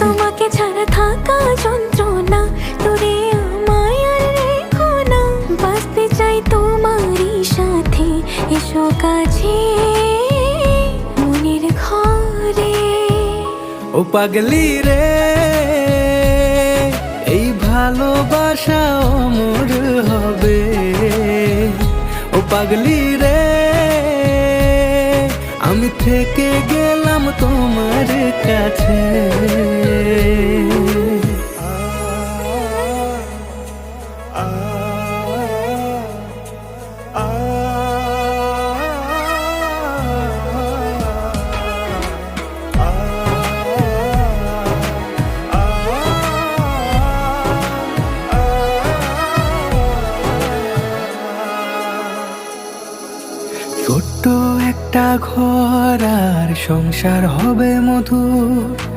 তোমাকে ছাড়া থাকা যন্ত্রণা, দূরে আমায় আর রেখো না। বাঁচতে চাই তোমারই সাথে, এসো কাছে মনের ঘরে। ও পাগলি রে, এই ভালোবাসা অমর হবে। ও পাগলি রে, আমি থেকে গেলাম তোমার কাছে। ছোট্ট একটা ঘর আর সংসার হবে মধুর।